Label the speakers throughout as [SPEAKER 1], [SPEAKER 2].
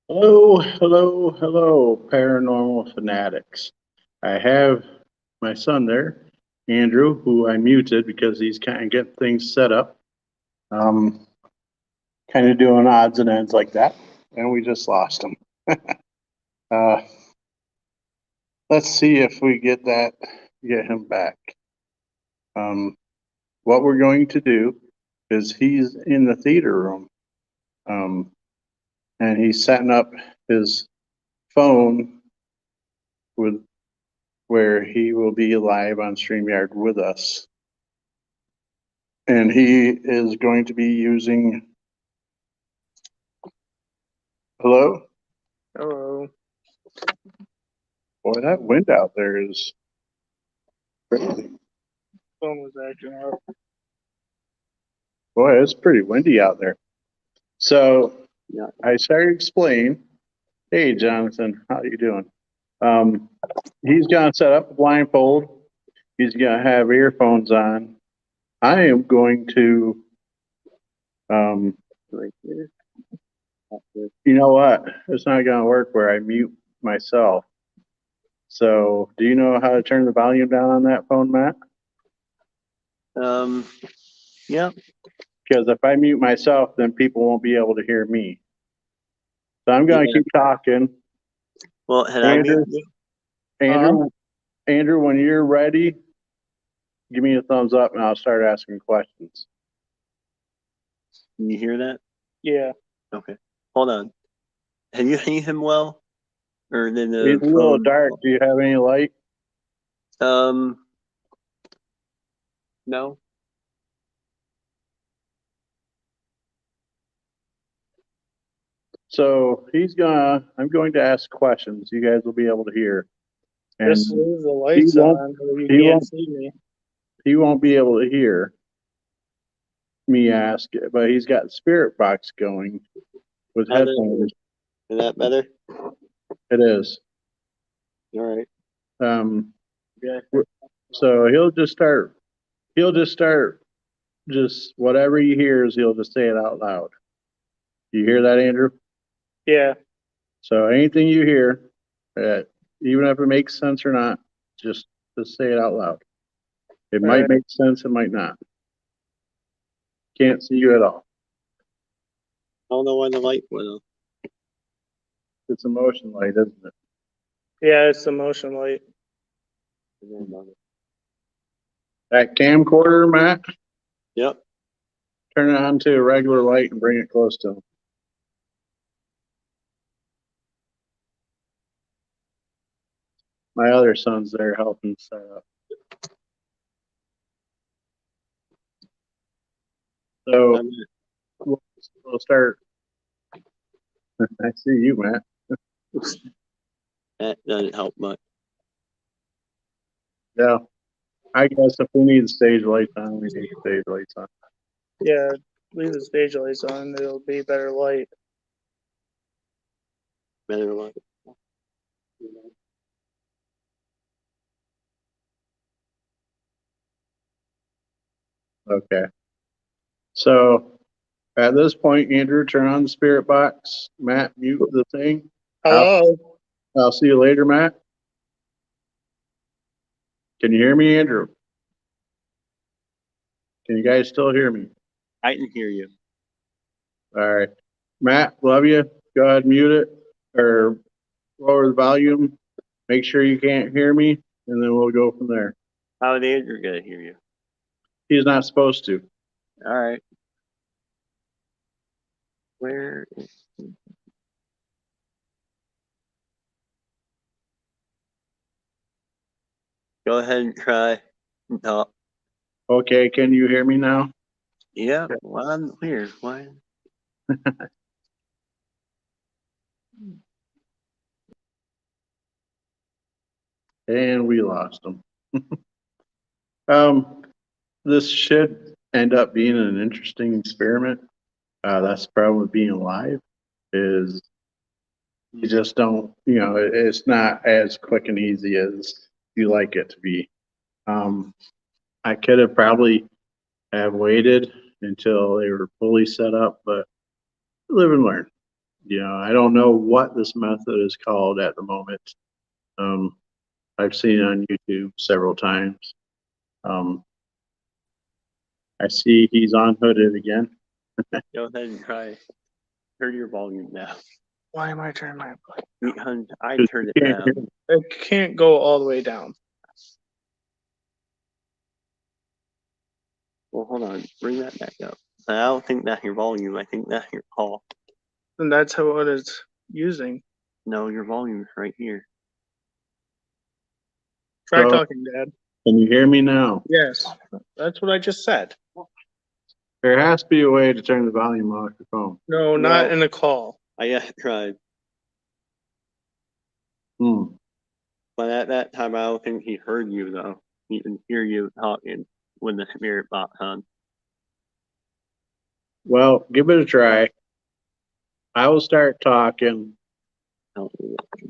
[SPEAKER 1] Hello, hello, hello, paranormal fanatics. I have my son there, Andrew, who I muted because he's kind of getting things set up, um, kind of doing odds and ends like that, and we just lost him. Uh, let's see if we get him back. Um, what we're going to do is he's in the theater room, um, and he's setting up his phone with where he will be live on StreamYard with us. And he is going to be using, hello?
[SPEAKER 2] Hello.
[SPEAKER 1] Boy, that wind out there is crazy.
[SPEAKER 2] Phone was acting up.
[SPEAKER 1] Boy, it's pretty windy out there. So
[SPEAKER 2] Yeah.
[SPEAKER 1] I started explaining, hey, Jonathan, how you doing? He's going to set up a blindfold. He's going to have earphones on. I am going to, um, you know what? It's not going to work where I mute myself. So, do you know how to turn the volume down on that phone, Matt?
[SPEAKER 2] Yeah.
[SPEAKER 1] Because if I mute myself, then people won't be able to hear me. So I'm going to keep talking.
[SPEAKER 2] Well, had
[SPEAKER 1] Andrew,
[SPEAKER 2] I muted
[SPEAKER 1] Andrew, when you're ready, give me a thumbs up and I'll start asking questions.
[SPEAKER 2] Can you hear that? Yeah. Okay. Hold on. Have you seen him well? Or then the
[SPEAKER 1] It's a little dark. Do you have any light?
[SPEAKER 2] No.
[SPEAKER 1] So I'm going to ask questions. You guys will be able to hear. And
[SPEAKER 2] Just leave the lights on or you can't see me.
[SPEAKER 1] He won't be able to hear me ask, but he's got spirit box going with headphones.
[SPEAKER 2] Is that better?
[SPEAKER 1] It is.
[SPEAKER 2] All right.
[SPEAKER 1] Yeah. So he'll just start just whatever he hears, he'll just say it out loud. You hear that, Andrew?
[SPEAKER 2] Yeah.
[SPEAKER 1] So anything you hear, even if it makes sense or not, just say it out loud. It might make sense, it might not. Can't see you at all.
[SPEAKER 2] I don't know why the light went off.
[SPEAKER 1] It's a motion light, isn't it?
[SPEAKER 2] Yeah, it's the motion light.
[SPEAKER 1] That camcorder, Matt?
[SPEAKER 2] Yep.
[SPEAKER 1] Turn it on to a regular light and bring it close to him. My other son's there helping set up. So we'll start. I see you, Matt.
[SPEAKER 2] That doesn't help much.
[SPEAKER 1] Yeah. I guess if we need stage lights on, we need stage lights on.
[SPEAKER 2] Yeah, leave the stage lights on. It'll be better light. Better light.
[SPEAKER 1] Okay. So at this point, Andrew, turn on the spirit box. Matt, mute the thing.
[SPEAKER 2] Hello.
[SPEAKER 1] I'll see you later, Matt. Can you hear me, Andrew? Can you guys still hear me?
[SPEAKER 2] I can hear you.
[SPEAKER 1] All right. Matt, love you. Go ahead and mute it or lower the volume. Make sure you can't hear me, and then we'll go from there.
[SPEAKER 2] How is Andrew gonna hear you?
[SPEAKER 1] He's not supposed to.
[SPEAKER 2] All right. Where is he? Go ahead and try. No.
[SPEAKER 1] Okay, can you hear me now?
[SPEAKER 2] Yeah. Well, I'm weird. Why?
[SPEAKER 1] And we lost him. This should end up being an interesting experiment. That's the problem with being live is you just don't, it's not as quick and easy as you like it to be. I could have probably have waited until they were fully set up, but live and learn. I don't know what this method is called at the moment. I've seen it on YouTube several times. I see he's unhooded again.
[SPEAKER 2] Go ahead and try. Turn your volume down.
[SPEAKER 3] Why am I turning my?
[SPEAKER 2] I turned it down.
[SPEAKER 3] It can't go all the way down.
[SPEAKER 2] Well, hold on. Bring that back up. I don't think that's your volume. I think that's your call.
[SPEAKER 3] And that's how it is using.
[SPEAKER 2] No, your volume is right here.
[SPEAKER 3] Try
[SPEAKER 1] So-
[SPEAKER 3] talking, Dad.
[SPEAKER 1] Can you hear me now?
[SPEAKER 3] Yes, that's what I just said.
[SPEAKER 1] There has to be a way to turn the volume off your phone.
[SPEAKER 3] No, not in a call.
[SPEAKER 2] I tried. But at that time, I don't think he heard you, though. He can hear you talking with the spirit box on.
[SPEAKER 1] Well, give it a try. I will start talking.
[SPEAKER 2] Oh,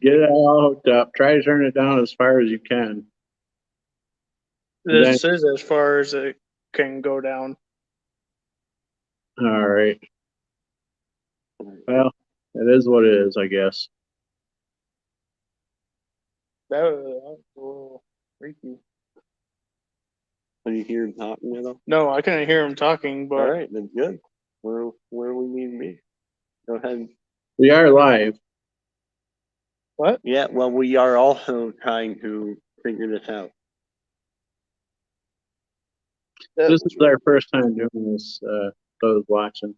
[SPEAKER 1] Get it all hooked up. Try to turn it down as far as you can.
[SPEAKER 3] This is as far as it can go down.
[SPEAKER 1] All right. Well, it is what it is, I guess.
[SPEAKER 3] That was a little freaky.
[SPEAKER 2] Can you hear him talking at all?
[SPEAKER 3] No, I couldn't hear him talking, but
[SPEAKER 2] All right, then good. Where we need to be? Go ahead.
[SPEAKER 1] We are live.
[SPEAKER 3] what?
[SPEAKER 2] Yeah, well, we are also trying to figure this out.
[SPEAKER 1] This is our first time doing this, those watching.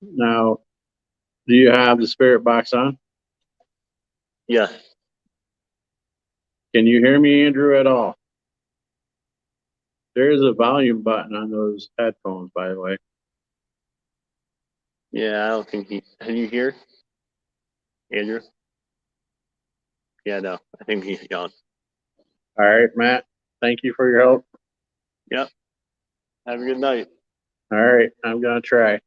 [SPEAKER 1] Now, do you have the spirit box on?
[SPEAKER 2] Yeah.
[SPEAKER 1] Can you hear me, Andrew, at all? There is a volume button on those headphones, by the way.
[SPEAKER 2] Yeah, I don't think can you hear Andrew? Yeah, no, I think he's gone.
[SPEAKER 1] All right, Matt. Thank you for your help.
[SPEAKER 2] Yep. Have a good night.
[SPEAKER 1] All right, I'm gonna try.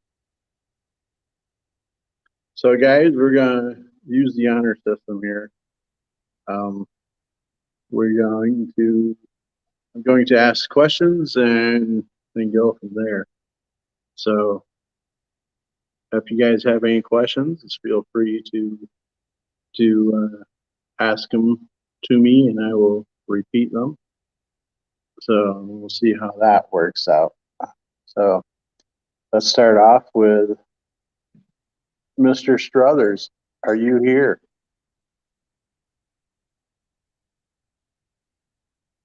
[SPEAKER 1] So, guys, we're gonna use the honor system here. I'm going to ask questions and then go from there. So, if you guys have any questions, just feel free to ask them to me, and I will repeat them. So we'll see how that works out. So let's start off with Mr. Struthers. Are you here?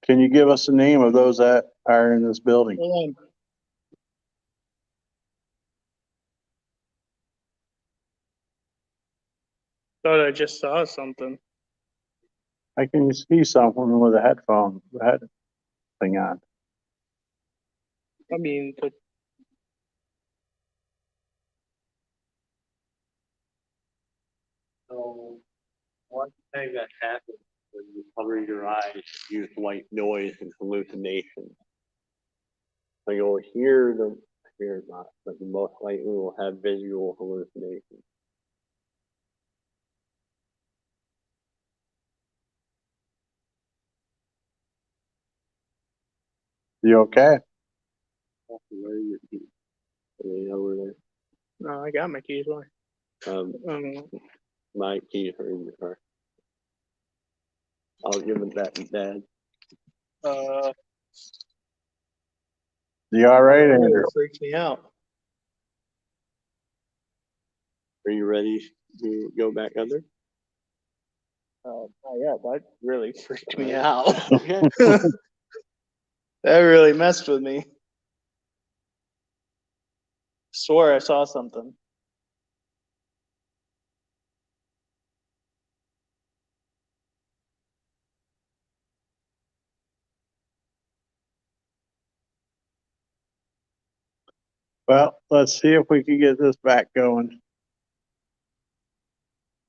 [SPEAKER 1] Can you give us the name of those that are in this building?
[SPEAKER 3] Hold on. Thought I just saw something.
[SPEAKER 1] I can see someone with a head thing on.
[SPEAKER 3] I mean, but
[SPEAKER 2] So one thing that happens when you cover your eyes, use white noise and hallucination. So you'll hear the spirit box, but you most likely will have visual hallucinations.
[SPEAKER 1] You okay?
[SPEAKER 2] Where are your keys? Are they over there?
[SPEAKER 3] no, I got my keys. Why?
[SPEAKER 2] My keys are in the car. I'll give them back to Dad.
[SPEAKER 1] You all right, Andrew?
[SPEAKER 3] It freaks me out.
[SPEAKER 2] Are you ready to go back under?
[SPEAKER 3] Yeah, that really freaked me out.
[SPEAKER 2] Okay.
[SPEAKER 3] That really messed with me. Swore I saw something.
[SPEAKER 1] Well, let's see if we can get this back going.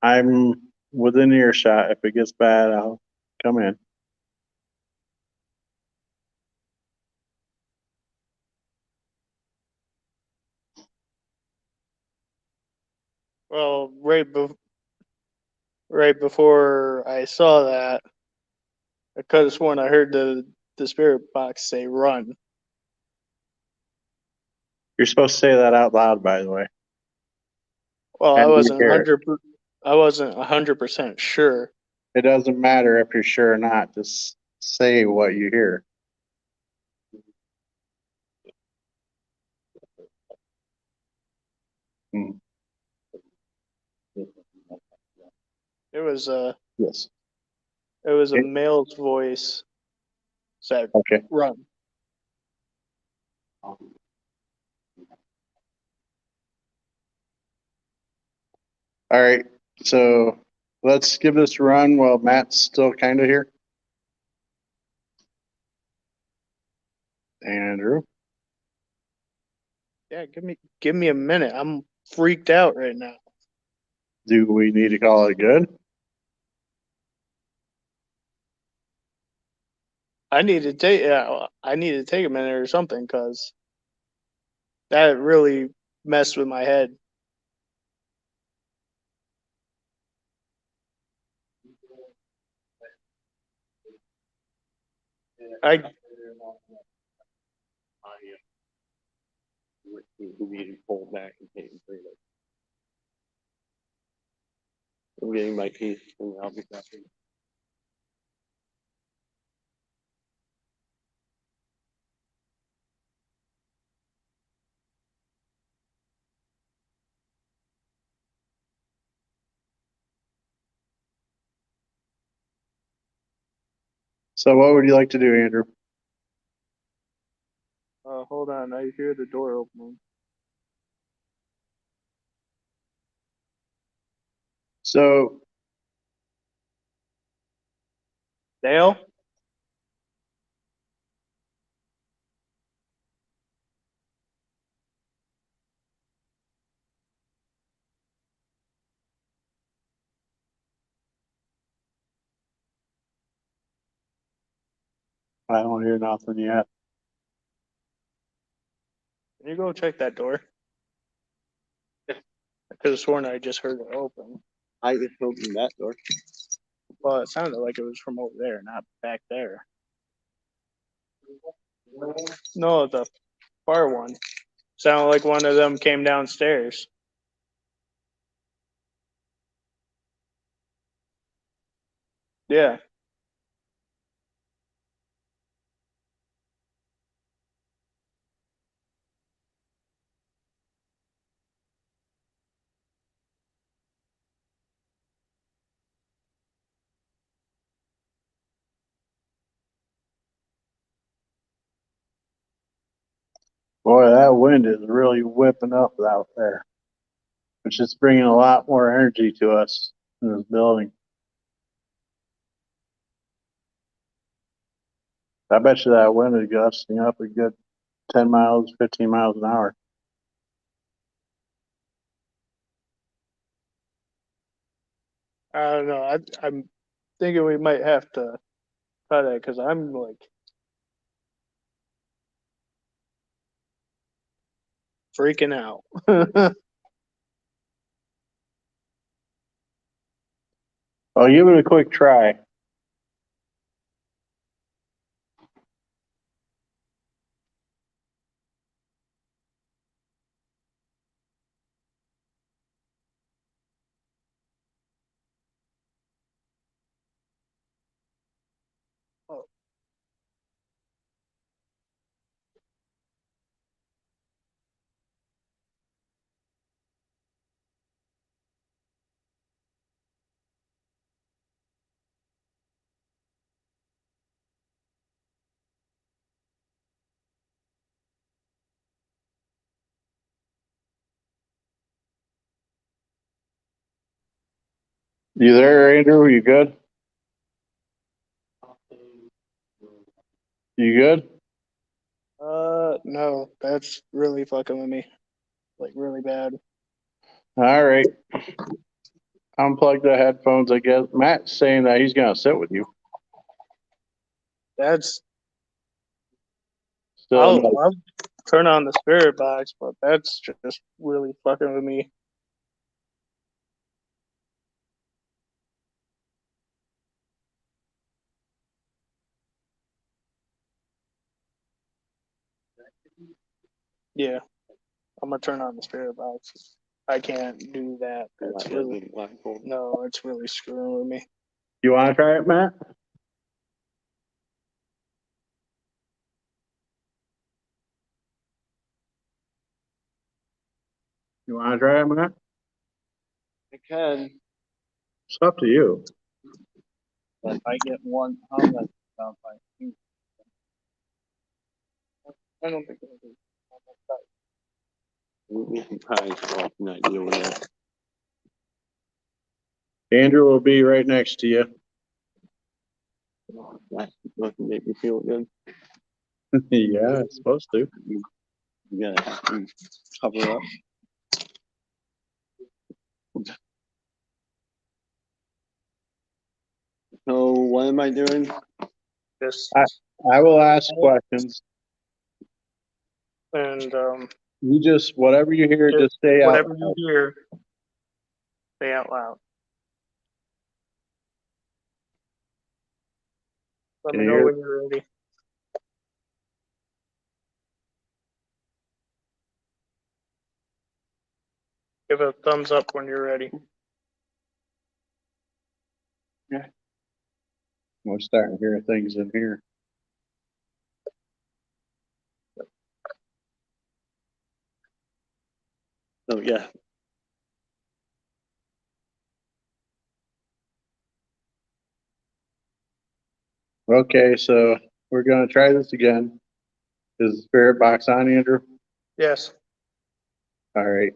[SPEAKER 1] I'm within earshot. If it gets bad, I'll come in.
[SPEAKER 3] Well, right before I saw that, I could have sworn I heard the spirit box say "run."
[SPEAKER 1] You're supposed to say that out loud, by the way.
[SPEAKER 3] Well,
[SPEAKER 1] And you hear it.
[SPEAKER 3] I wasn't 100% sure.
[SPEAKER 1] It doesn't matter if you're sure or not. Just say what you hear. Hmm.
[SPEAKER 3] It was a
[SPEAKER 1] Yes. Okay.
[SPEAKER 3] male's voice said,
[SPEAKER 1] Okay.
[SPEAKER 3] "Run."
[SPEAKER 1] All right. So let's give this a run while Matt's still kind of here. Andrew.
[SPEAKER 3] Yeah, give me a minute. I'm freaked out right now.
[SPEAKER 1] Do we need to call it good?
[SPEAKER 3] I need to take a minute or something because that really messed with my head. I
[SPEAKER 2] Who needed pulled back and taken freedom. I'm getting my keys and I'll be back.
[SPEAKER 1] So what would you like to do, Andrew?
[SPEAKER 3] hold on. I hear the door opening.
[SPEAKER 1] So
[SPEAKER 3] Dale.
[SPEAKER 1] I don't hear nothing yet.
[SPEAKER 3] Can you go check that door? I could have sworn I just heard it open.
[SPEAKER 2] I just opened that door.
[SPEAKER 3] Well, it sounded like it was from over there, not back there. No, the far one. Sounded like one of them came downstairs. Yeah.
[SPEAKER 1] Boy, that wind is really whipping up out there, which is bringing a lot more energy to us in this building. I bet you that wind is gusting up a good 10 miles, 15 miles an hour.
[SPEAKER 3] I don't know. I'm thinking we might have to cut it because I'm like freaking out.
[SPEAKER 1] I'll give it a quick try.
[SPEAKER 3] Oh,
[SPEAKER 1] You there, Andrew? You good? You good?
[SPEAKER 3] no, that's really fucking with me. Like really bad.
[SPEAKER 1] All right. Unplug the headphones, I guess. Matt's saying that he's going to sit with you.
[SPEAKER 3] That's
[SPEAKER 1] Still, no.
[SPEAKER 3] I'll turn on the spirit box, but that's just really fucking with me. Yeah. I'm gonna turn on the spirit box. I can't do that. That's
[SPEAKER 2] That
[SPEAKER 3] really,
[SPEAKER 2] wasn't blindfold.
[SPEAKER 3] no, it's really screwing with me.
[SPEAKER 1] You wanna try it, Matt? You wanna try it, Matt?
[SPEAKER 2] I can,
[SPEAKER 1] It's up to you.
[SPEAKER 2] but if I get one comment about my feet,
[SPEAKER 3] I don't think it'll be.
[SPEAKER 2] we can probably solve an idea with that.
[SPEAKER 1] Andrew will be right next to you.
[SPEAKER 2] That doesn't make me feel good.
[SPEAKER 1] Yeah, it's supposed to.
[SPEAKER 2] You gotta have to cover up. So what am I doing?
[SPEAKER 3] This
[SPEAKER 1] I will ask questions.
[SPEAKER 3] and
[SPEAKER 1] You just, whatever you hear, just stay out.
[SPEAKER 3] whatever you hear, say out loud. Let
[SPEAKER 1] Can
[SPEAKER 3] me
[SPEAKER 1] you
[SPEAKER 3] know
[SPEAKER 1] hear?
[SPEAKER 3] when you're ready. Give a thumbs up when you're ready.
[SPEAKER 1] We're starting to hear things in here.
[SPEAKER 2] So yeah,
[SPEAKER 1] Okay, so we're gonna try this again. Is the spirit box on, Andrew?
[SPEAKER 3] Yes.
[SPEAKER 1] All right.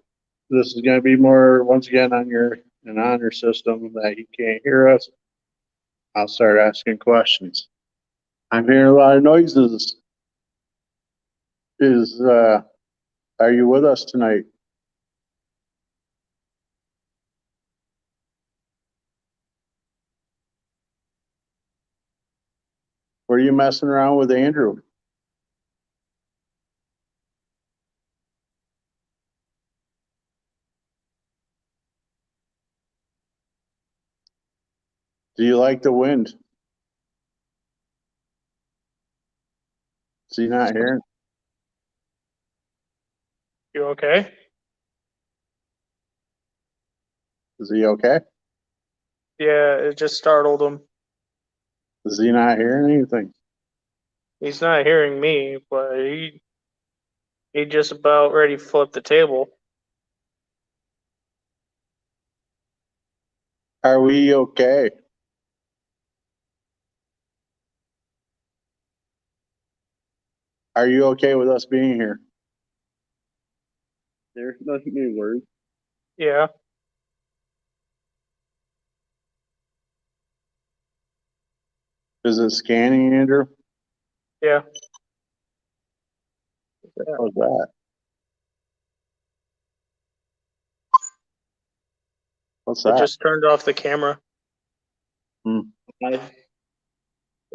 [SPEAKER 1] This is gonna be more, once again, on an honor system that you can't hear us. I'll start asking questions. I'm hearing a lot of noises. Are you with us tonight? Were you messing around with Andrew? Do you like the wind? Is he not hearing?
[SPEAKER 3] You okay?
[SPEAKER 1] Is he okay?
[SPEAKER 3] Yeah, it just startled him.
[SPEAKER 1] Is he not hearing anything?
[SPEAKER 3] He's not hearing me, but he just about ready to flip the table.
[SPEAKER 1] Are we okay? Are you okay with us being here?
[SPEAKER 2] there's nothing to worry.
[SPEAKER 3] Yeah.
[SPEAKER 1] Is it scanning, Andrew?
[SPEAKER 3] Yeah.
[SPEAKER 1] How's that? What's
[SPEAKER 3] It
[SPEAKER 1] that?
[SPEAKER 3] just turned off the camera.
[SPEAKER 1] Hmm.
[SPEAKER 3] It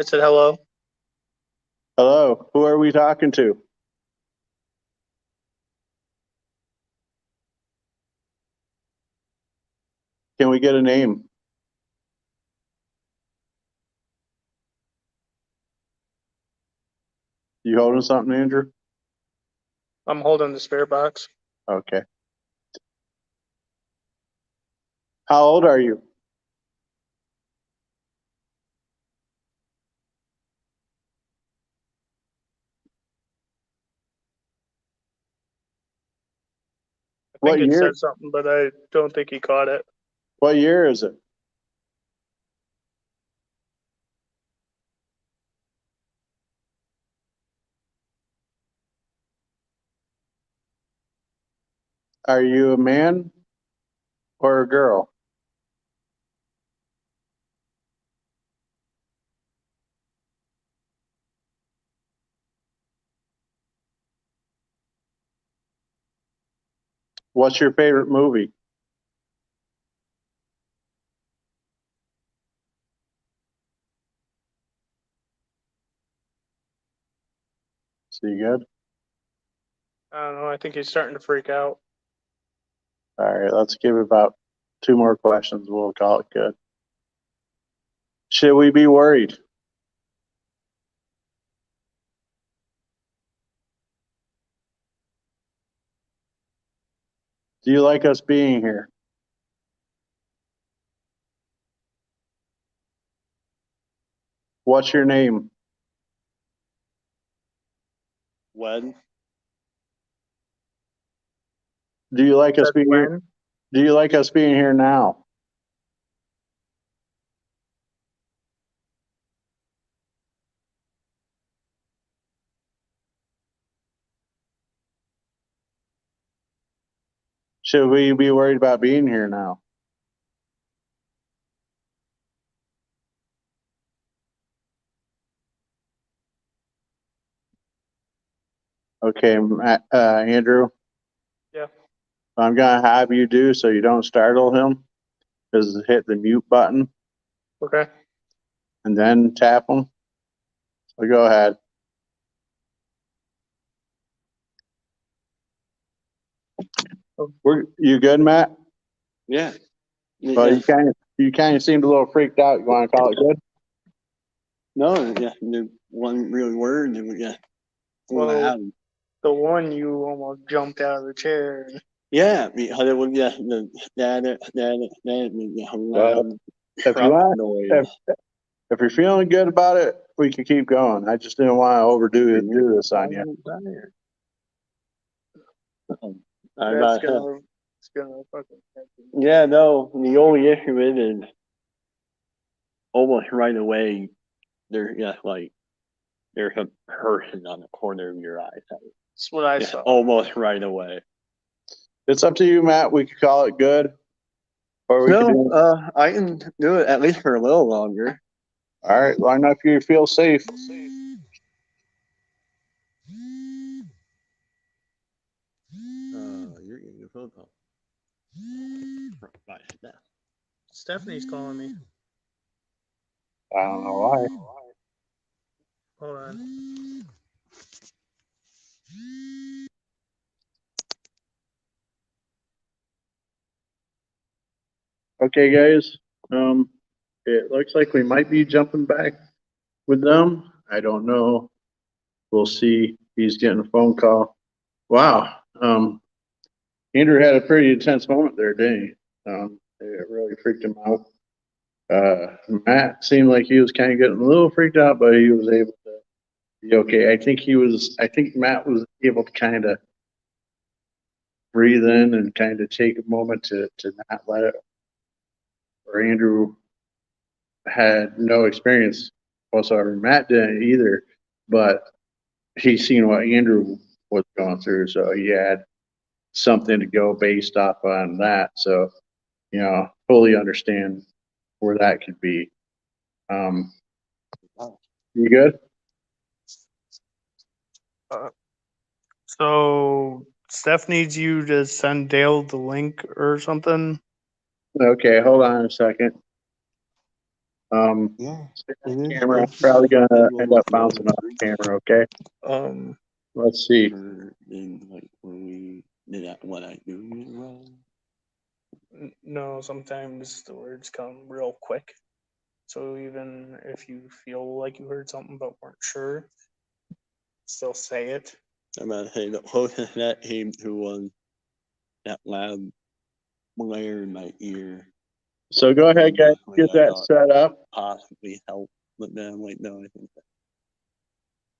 [SPEAKER 3] said hello.
[SPEAKER 1] Hello, who are we talking to? Can we get a name? You holding something, Andrew?
[SPEAKER 3] I'm holding the spirit box.
[SPEAKER 1] Okay. How old are you?
[SPEAKER 3] I
[SPEAKER 1] What
[SPEAKER 3] think it
[SPEAKER 1] year?
[SPEAKER 3] said something, but I don't think he caught it.
[SPEAKER 1] What year is it? Are you a man or a girl? What's your favorite movie? See good?
[SPEAKER 3] I don't know. I think he's starting to freak out.
[SPEAKER 1] All right, let's give it about 2 more questions. We'll call it good. Should we be worried? Do you like us being here? What's your name?
[SPEAKER 2] When?
[SPEAKER 1] Do you like us
[SPEAKER 3] That's
[SPEAKER 1] being here?
[SPEAKER 3] when.
[SPEAKER 1] Do you like us being here now? Should we be worried about being here now? Okay, Andrew,
[SPEAKER 3] Yeah.
[SPEAKER 1] I'm gonna have you do so you don't startle him. Is hit the mute button
[SPEAKER 3] Okay.
[SPEAKER 1] and then tap him. So go ahead. You good, Matt?
[SPEAKER 2] Yeah.
[SPEAKER 1] Well,
[SPEAKER 2] Yeah.
[SPEAKER 1] you kind of seemed a little freaked out. You want to call it good?
[SPEAKER 2] No, yeah, the one real word, and yeah.
[SPEAKER 3] Well, the one you almost jumped out of the chair.
[SPEAKER 2] Yeah, because it was yeah, that yeah,
[SPEAKER 1] Well,
[SPEAKER 2] loud
[SPEAKER 1] if you
[SPEAKER 2] truck
[SPEAKER 1] want,
[SPEAKER 2] noise.
[SPEAKER 1] if you're feeling good about it, we can keep going. I just didn't want to do this on you.
[SPEAKER 2] I'm
[SPEAKER 3] That's
[SPEAKER 2] not,
[SPEAKER 3] it's gonna fucking.
[SPEAKER 2] yeah, no, the only issue is almost right away, there, yeah, like, there's a person on the corner of your eye.
[SPEAKER 3] That's what I
[SPEAKER 2] Yeah,
[SPEAKER 3] saw.
[SPEAKER 2] almost right away.
[SPEAKER 1] It's up to you, Matt. We could call it good, or we could do.
[SPEAKER 2] No, I can do it at least for a little longer.
[SPEAKER 1] All right, long enough you feel safe.
[SPEAKER 2] You're getting a phone call. Right, now.
[SPEAKER 3] Stephanie's calling me.
[SPEAKER 1] I don't know why.
[SPEAKER 3] Hold on.
[SPEAKER 1] Okay, guys. It looks like we might be jumping back with them. I don't know. We'll see. He's getting a phone call. Wow. Andrew had a pretty intense moment there, didn't he? It really freaked him out. Matt seemed like he was kind of getting a little freaked out, but he was able to be okay. I think Matt was able to kind of breathe in and kind of take a moment to not let it, or Andrew had no experience whatsoever. Matt didn't either, but he seen what Andrew was going through, so he had something to go based off on that. So, fully understand where that could be. You good?
[SPEAKER 3] So Steph needs you to send Dale the link or something.
[SPEAKER 1] Okay, hold on a second.
[SPEAKER 2] Yeah.
[SPEAKER 1] Camera, I'm probably gonna end up bouncing off the camera, okay?
[SPEAKER 3] Um,
[SPEAKER 1] Let's see.
[SPEAKER 2] Like when we did that, what I do wrong.
[SPEAKER 3] no, sometimes the words come real quick. So even if you feel like you heard something but weren't sure, still say it.
[SPEAKER 2] I'm about to say the closest that came to was that loud blare in my ear.
[SPEAKER 1] So go ahead, guys,
[SPEAKER 2] Like
[SPEAKER 1] get
[SPEAKER 2] I
[SPEAKER 1] that
[SPEAKER 2] thought
[SPEAKER 1] set up.
[SPEAKER 2] possibly help, but then I'm like, no, I think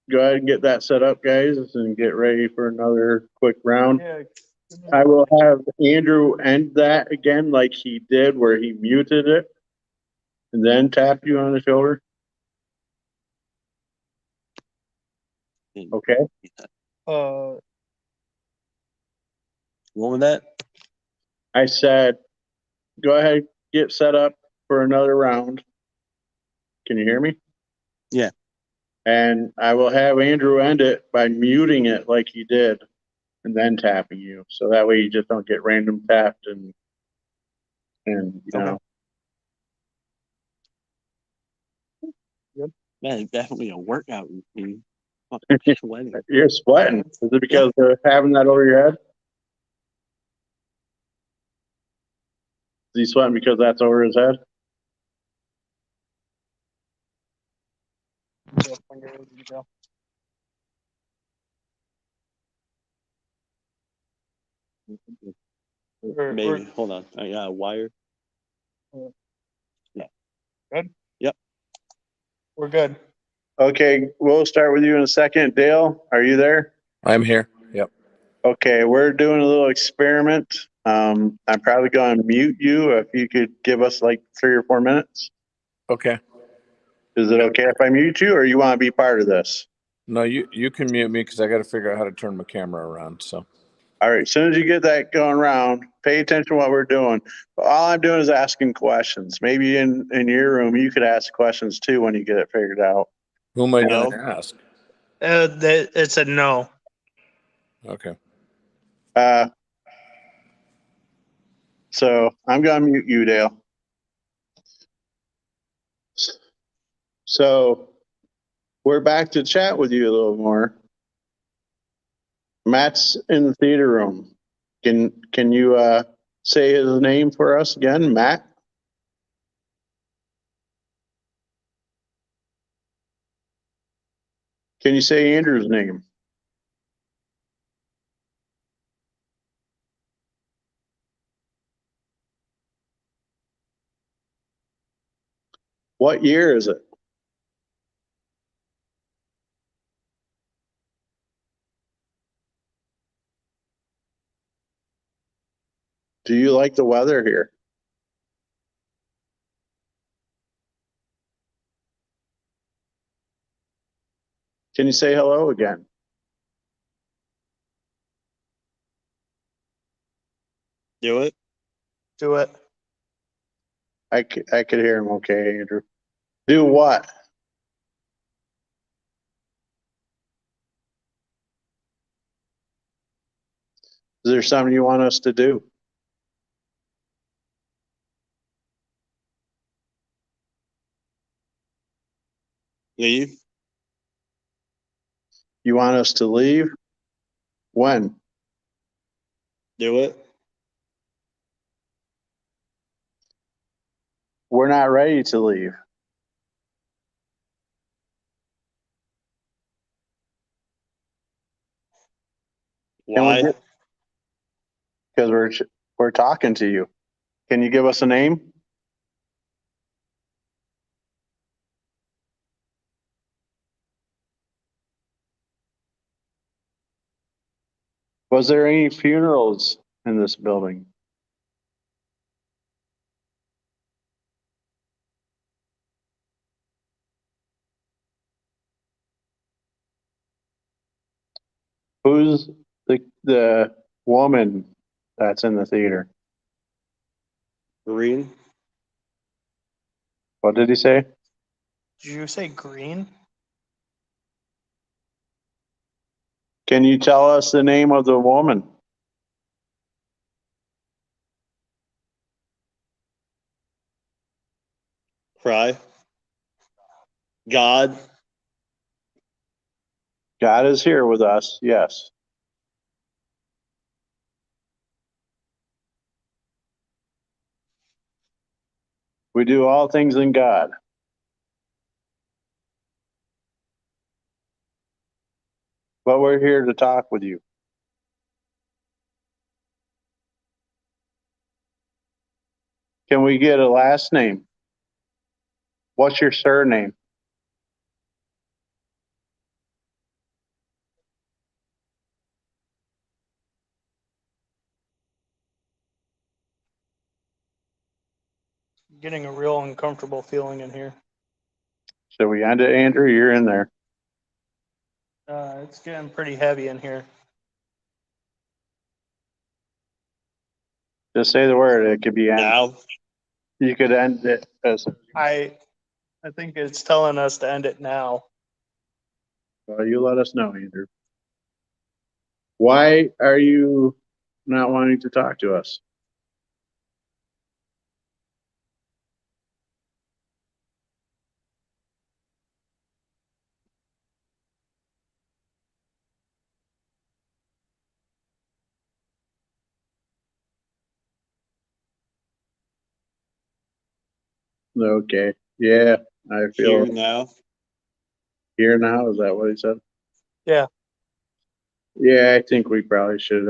[SPEAKER 1] Go ahead and get that set up, guys, and get ready for another quick round.
[SPEAKER 3] Yeah.
[SPEAKER 1] I will have Andrew end that again like he did where he muted it and then tap you on the shoulder. Okay.
[SPEAKER 3] Uh,
[SPEAKER 2] What was that?
[SPEAKER 1] I said, go ahead, get set up for another round. Can you hear me?
[SPEAKER 2] Yeah.
[SPEAKER 1] And I will have Andrew end it by muting it like he did and then tapping you. So that way you just don't get random tapped and
[SPEAKER 2] Okay. That is definitely a workout routine. Sweating.
[SPEAKER 1] You're sweating. Is it because of having that over your head? Is he sweating because that's over his head?
[SPEAKER 2] Maybe. Hold on. I got a wire. Yeah.
[SPEAKER 3] Good?
[SPEAKER 2] Yep.
[SPEAKER 3] We're good.
[SPEAKER 1] Okay, we'll start with you in a second. Dale, are you there?
[SPEAKER 4] I'm here. Yep.
[SPEAKER 1] Okay, we're doing a little experiment. I'm probably going to mute you if you could give us like 3 or 4 minutes.
[SPEAKER 4] Okay.
[SPEAKER 1] Is it okay if I mute you, or you want to be part of this?
[SPEAKER 4] No, you can mute me because I got to figure out how to turn my camera around. So
[SPEAKER 1] All right, as soon as you get that going around, pay attention to what we're doing. All I'm doing is asking questions. Maybe in your room, you could ask questions too when you get it figured out.
[SPEAKER 4] who am I
[SPEAKER 2] No.
[SPEAKER 4] going to ask?
[SPEAKER 3] It said no.
[SPEAKER 4] Okay.
[SPEAKER 1] So I'm going to mute you, Dale. So we're back to chat with you a little more. Matt's in the theater room. Can you say his name for us again, Matt? Can you say Andrew's name? What year is it? Do you like the weather here? Can you say hello again?
[SPEAKER 2] Do it.
[SPEAKER 3] Do it.
[SPEAKER 1] I could hear him okay, Andrew. Do what? Is there something you want us to do?
[SPEAKER 2] Leave.
[SPEAKER 1] You want us to leave? When?
[SPEAKER 2] Do it.
[SPEAKER 1] We're not ready to leave.
[SPEAKER 2] Why?
[SPEAKER 1] Because we're talking to you. Can you give us a name? Was there any funerals in this building? Who's the woman that's in the theater?
[SPEAKER 2] Green.
[SPEAKER 1] What did he say?
[SPEAKER 3] Did you say green?
[SPEAKER 1] Can you tell us the name of the woman?
[SPEAKER 2] Cry. God.
[SPEAKER 1] God is here with us, yes. We do all things in God. But we're here to talk with you. Can we get a last name? What's your surname?
[SPEAKER 3] Getting a real uncomfortable feeling in here.
[SPEAKER 1] Should we end it, Andrew? You're in there.
[SPEAKER 3] It's getting pretty heavy in here.
[SPEAKER 1] Just say the word. It could be ended.
[SPEAKER 2] Now.
[SPEAKER 1] You could end it as
[SPEAKER 3] I think it's telling us to end it now.
[SPEAKER 1] well. You let us know, Andrew. Why are you not wanting to talk to us? Okay. Yeah, I feel
[SPEAKER 2] Here now.
[SPEAKER 1] here now. Is that what he said?
[SPEAKER 3] Yeah.
[SPEAKER 1] Yeah, I think we probably should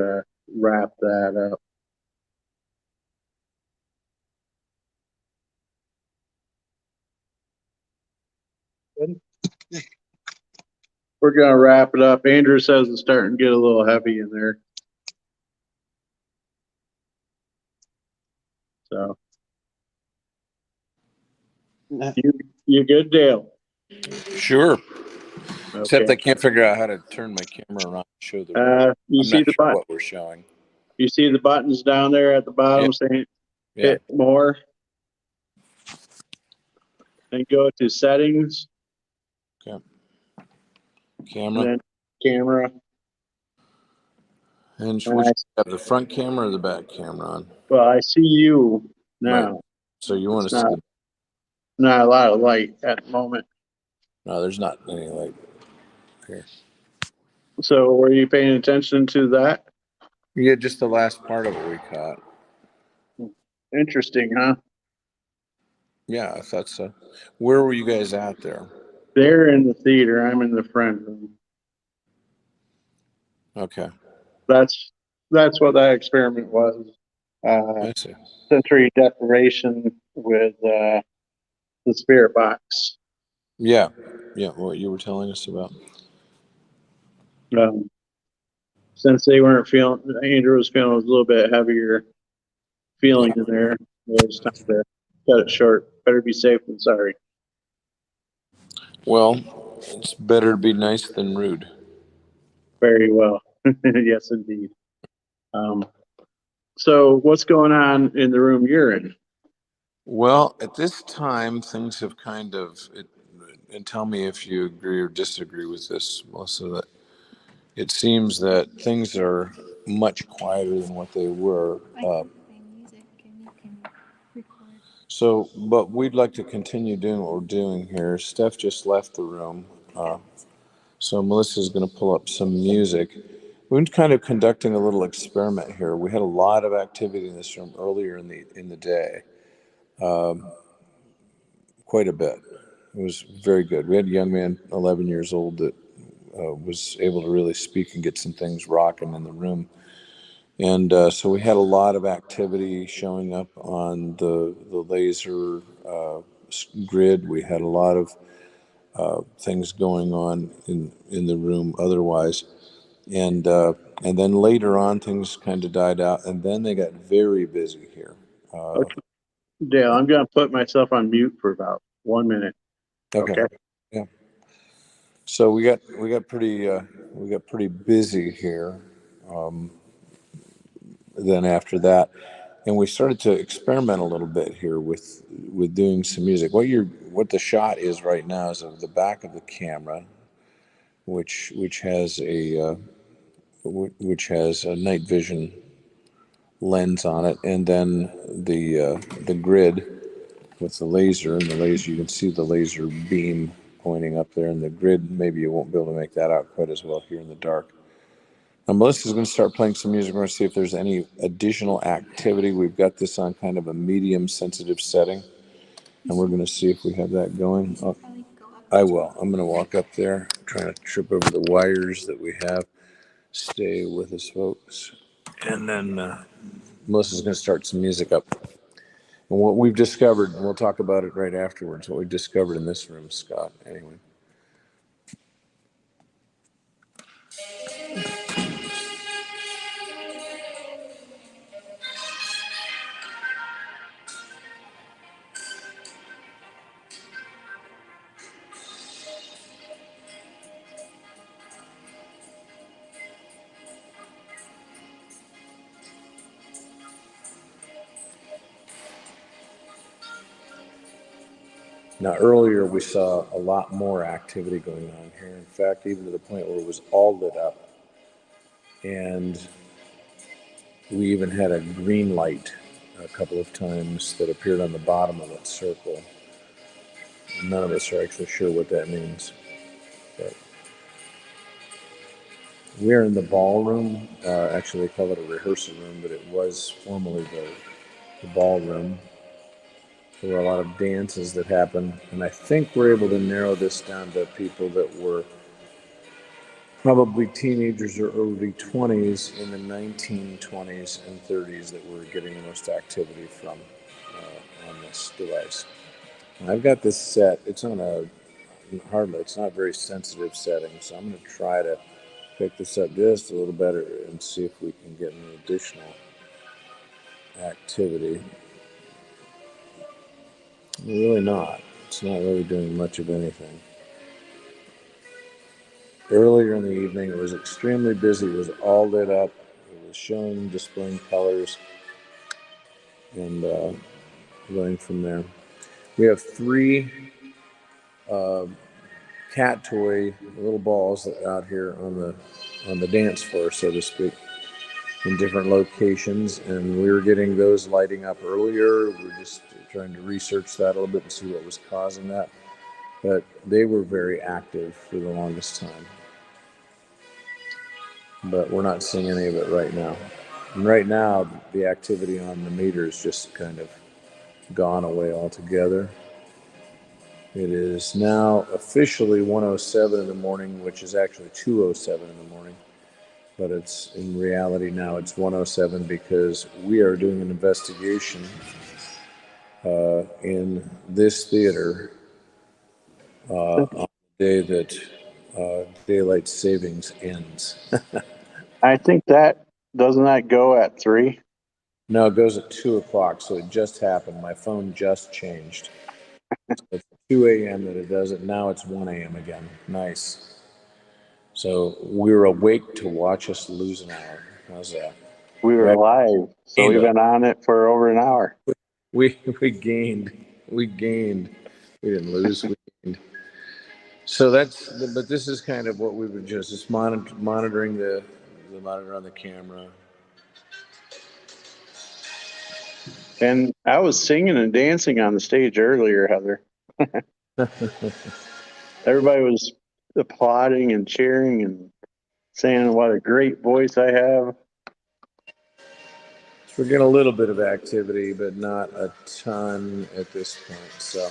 [SPEAKER 1] wrap that up. we're gonna wrap it up. Andrew says it's starting to get a little heavy in there. So, you good, Dale?
[SPEAKER 4] Sure. Except
[SPEAKER 1] Okay.
[SPEAKER 4] I can't figure out how to turn my camera around and show the room.
[SPEAKER 1] You
[SPEAKER 4] I'm
[SPEAKER 1] see
[SPEAKER 4] not
[SPEAKER 1] the
[SPEAKER 4] sure
[SPEAKER 1] button?
[SPEAKER 4] what we're showing.
[SPEAKER 1] You see the buttons down there at the bottom saying
[SPEAKER 4] Yeah.
[SPEAKER 1] hit more? Then go to settings
[SPEAKER 4] Okay.
[SPEAKER 1] and
[SPEAKER 4] Camera.
[SPEAKER 1] then camera.
[SPEAKER 4] And
[SPEAKER 1] And
[SPEAKER 4] which
[SPEAKER 1] I,
[SPEAKER 4] have the front camera or the back camera on?
[SPEAKER 1] well, I see you now.
[SPEAKER 4] Right. So you want
[SPEAKER 1] It's
[SPEAKER 4] to see
[SPEAKER 1] not,
[SPEAKER 4] the?
[SPEAKER 1] not a lot of light at the moment.
[SPEAKER 4] No, there's not any light here.
[SPEAKER 1] So were you paying attention to that?
[SPEAKER 4] Yeah, just the last part of it we caught.
[SPEAKER 1] Interesting, huh?
[SPEAKER 4] Yeah, I thought so. Where were you guys at there?
[SPEAKER 1] They're in the theater. I'm in the front room.
[SPEAKER 4] Okay,
[SPEAKER 1] That's what that experiment was.
[SPEAKER 4] I see.
[SPEAKER 1] Sensory deprivation with the spirit box.
[SPEAKER 4] Yeah, what you were telling us about.
[SPEAKER 1] Um, since they weren't feeling, Andrew was feeling a little bit heavier feeling in there. It was time to cut it short. Better be safe than sorry.
[SPEAKER 4] Well, it's better to be nice than rude.
[SPEAKER 1] Very well. Yes, indeed. Um, so what's going on in the room you're in?
[SPEAKER 4] Well, at this time, things have kind of, and tell me if you agree or disagree with this, Melissa, that it seems that things are much quieter than what they were. So, but we'd like to continue doing what we're doing here. Steph just left the room. So Melissa's going to pull up some music. We're kind of conducting a little experiment here. We had a lot of activity in this room earlier in the day, quite a bit. It was very good. We had a young man, 11 years old, that was able to really speak and get some things rocking in the room. And so we had a lot of activity showing up on the laser grid. We had a lot of things going on in the room otherwise. And then later on, things kind of died out, and then they got very busy here.
[SPEAKER 1] Okay, Dale, I'm going to put myself on mute for about 1 minute.
[SPEAKER 4] Okay.
[SPEAKER 1] Okay.
[SPEAKER 4] Yeah. So we got pretty busy here. Then after that, and we started to experiment a little bit here with doing some music. What the shot is right now is of the back of the camera, which has a night vision lens on it, and then the grid with the laser, and the laser, you can see the laser beam pointing up there, and the grid, maybe you won't be able to make that out quite as well here in the dark. Now Melissa's going to start playing some music. We're going to see if there's any additional activity. We've got this on kind of a medium sensitive setting, and we're going to see if we have that going. Oh, I will. I'm going to walk up there, trying to trip over the wires that we have. Stay with us, folks. And then Melissa's going to start some music up. And what we've discovered, and we'll talk about it right afterwards, what we discovered in this room, Scott, anyway. Now, earlier we saw a lot more activity going on here. In fact, even to the point where it was all lit up. And we even had a green light a couple of times that appeared on the bottom of that circle. None of us are actually sure what that means. But we're in the ballroom. Actually, they call it a rehearsal room, but it was formerly the ballroom. There were a lot of dances that happened, and I think we're able to narrow this down to people that were probably teenagers or early 20s in the 1920s and 30s that were getting the most activity from on this device. And I've got this set. It's on a hardly. It's not a very sensitive setting, so I'm going to try to pick this up just a little better and see if we can get an additional activity. Really not. It's not really doing much of anything. Earlier in the evening, it was extremely busy. It was all lit up. It was showing, displaying colors, and going from there. We have 3 cat toy little balls that are out here on the dance floor, so to speak, in different locations, and we were getting those lighting up earlier. We were just trying to research that a little bit and see what was causing that, but they were very active for the longest time. But we're not seeing any of it right now. And right now, the activity on the meter is just kind of gone away altogether. It is now officially 1:07 in the morning, which is actually 2:07 in the morning. But it's in reality now it's 1:07 because we are doing an investigation in this theater on the day that daylight savings ends.
[SPEAKER 1] I think doesn't that go at 3?
[SPEAKER 4] No, it goes at 2 o'clock, so it just happened. My phone just changed. So it's 2 a.m. that it does it. Now it's 1 a.m. again. Nice. So we were awake to watch us lose an hour. How's that?
[SPEAKER 1] We were live, so we've been on it for over an hour.
[SPEAKER 4] We gained. We gained. We didn't lose. We gained. So but this is kind of what we were just monitoring the monitor on the camera.
[SPEAKER 1] And I was singing and dancing on the stage earlier, Heather. Everybody was applauding and cheering and saying what a great voice I have.
[SPEAKER 4] We're getting a little bit of activity, but not a ton at this point. So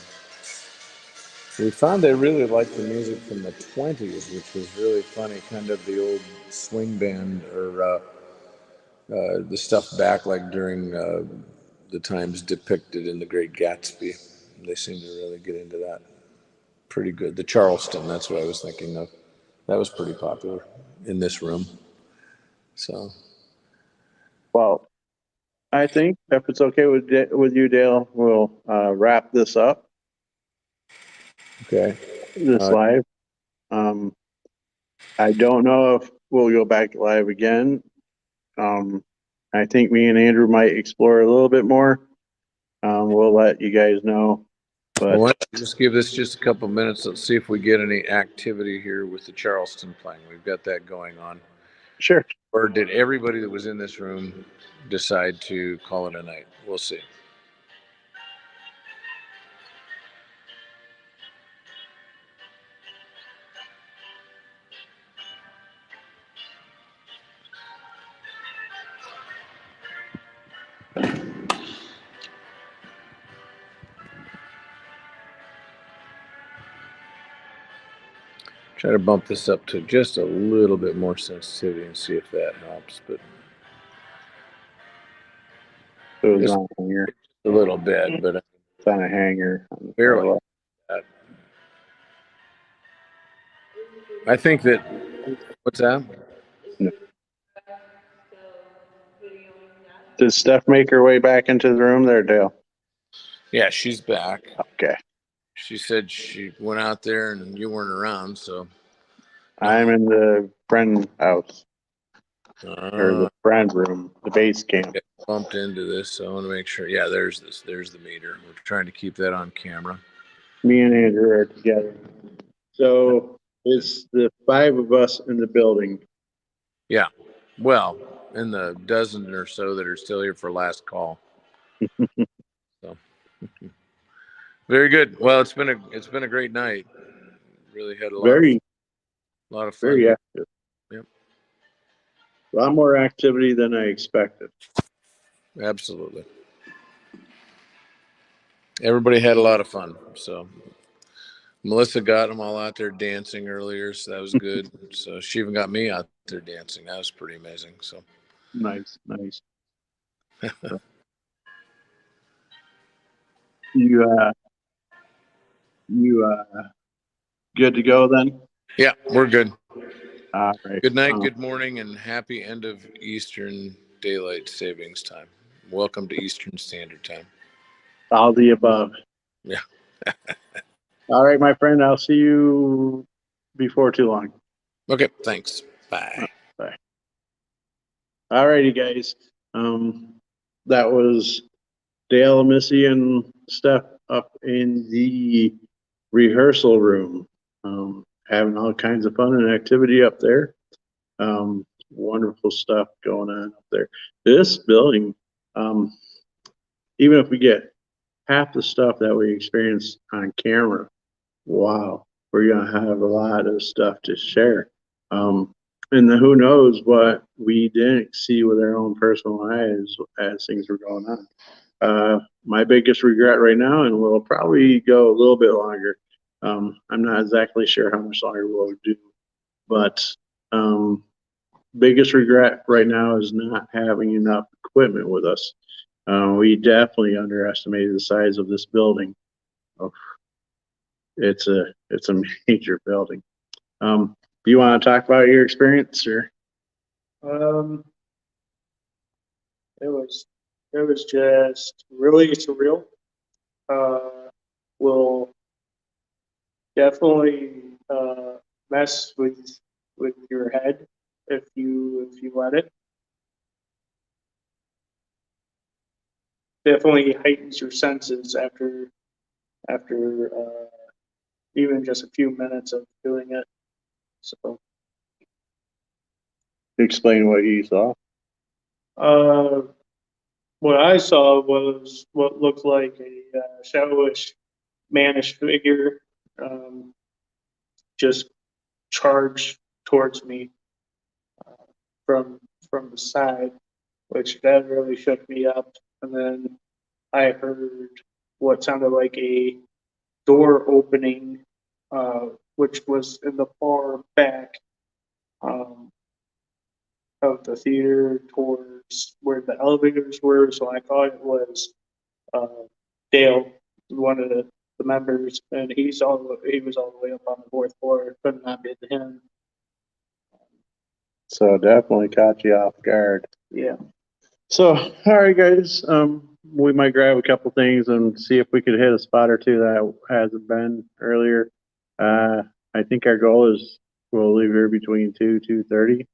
[SPEAKER 4] we found they really liked the music from the 20s, which was really funny, kind of the old swing band or the stuff back like during the times depicted in The Great Gatsby. They seem to really get into that pretty good. The Charleston, that's what I was thinking of. That was pretty popular in this room. So,
[SPEAKER 1] Well, I think if it's okay with you, Dale, we'll wrap this up.
[SPEAKER 4] okay.
[SPEAKER 1] This live. I don't know if we'll go back live again. I think me and Andrew might explore a little bit more. We'll let you guys know. But
[SPEAKER 4] Well, let's just give this just a couple minutes. Let's see if we get any activity here with the Charleston playing. We've got that going on.
[SPEAKER 1] sure.
[SPEAKER 4] Or did everybody that was in this room decide to call it a night? We'll see. Try to bump this up to just a little bit more sensitivity and see if that helps, but
[SPEAKER 1] It was
[SPEAKER 4] just
[SPEAKER 1] on a hanger.
[SPEAKER 4] a little bit, but
[SPEAKER 1] It's on a hanger.
[SPEAKER 4] barely. I think that, what's that?
[SPEAKER 1] No. Did Steph make her way back into the room there, Dale?
[SPEAKER 4] Yeah, she's back.
[SPEAKER 1] Okay.
[SPEAKER 4] She said she went out there and you weren't around, so.
[SPEAKER 1] I'm in the friend house, or the friend room, the base camp.
[SPEAKER 4] Get bumped into this, so I want to make sure. Yeah, there's the meter. We're trying to keep that on camera.
[SPEAKER 1] Me and Andrew are together. So it's the 5 of us in the building.
[SPEAKER 4] Yeah, well, and the dozen or so that are still here for last call. So very good. Well, it's been a great night. Really had a lot of fun.
[SPEAKER 1] Very active.
[SPEAKER 4] Yep.
[SPEAKER 1] A lot more activity than I expected.
[SPEAKER 4] Absolutely. Everybody had a lot of fun. So Melissa got them all out there dancing earlier, so that was good. So she even got me out there dancing. That was pretty amazing. So
[SPEAKER 1] Nice. You good to go then?
[SPEAKER 4] Yeah, we're good.
[SPEAKER 1] All right.
[SPEAKER 4] Good night, good morning, and happy end of Eastern Daylight Savings Time. Welcome to Eastern Standard Time.
[SPEAKER 1] All the above.
[SPEAKER 4] Yeah.
[SPEAKER 1] All right, my friend. I'll see you before too long.
[SPEAKER 4] Okay, thanks. Bye.
[SPEAKER 1] Bye. All righty, guys. That was Dale, Missy, and Steph up in the rehearsal room, having all kinds of fun and activity up there. Wonderful stuff going on up there. This building, even if we get half the stuff that we experience on camera, wow, we're gonna have a lot of stuff to share. And then who knows what we didn't see with our own personal eyes as things were going on. My biggest regret right now, and we'll probably go a little bit longer. I'm not exactly sure how much longer we'll do, but biggest regret right now is not having enough equipment with us. We definitely underestimated the size of this building. Oh, it's a major building. Do you want to talk about your experience, or?
[SPEAKER 3] It was just really surreal. Will definitely mess with your head if you let it. Definitely heightens your senses after even just a few minutes of doing it. So
[SPEAKER 1] Explain what you saw.
[SPEAKER 3] what I saw was what looked like a shadowish, mannish figure just charge towards me from the side, which that really shook me up. And then I heard what sounded like a door opening, which was in the far back of the theater towards where the elevators were. So I thought it was Dale, one of the members, and he was all the way up on the fourth floor. It could not be him.
[SPEAKER 1] So definitely caught you off guard.
[SPEAKER 3] Yeah.
[SPEAKER 1] So, all right, guys. We might grab a couple things and see if we could hit a spot or two that hasn't been earlier. I think our goal is we'll leave here between 2:30,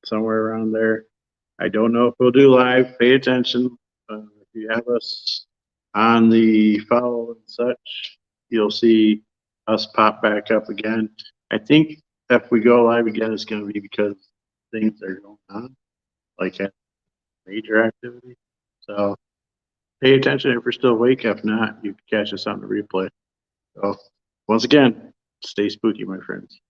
[SPEAKER 1] somewhere around there. I don't know if we'll do live. Pay attention. If you have us on the follow and such, you'll see us pop back up again. I think if we go live again, it's going to be because things are going on, like major activity. So pay attention if we're still awake. If not, you can catch us on the replay. So once again, stay spooky, my friends.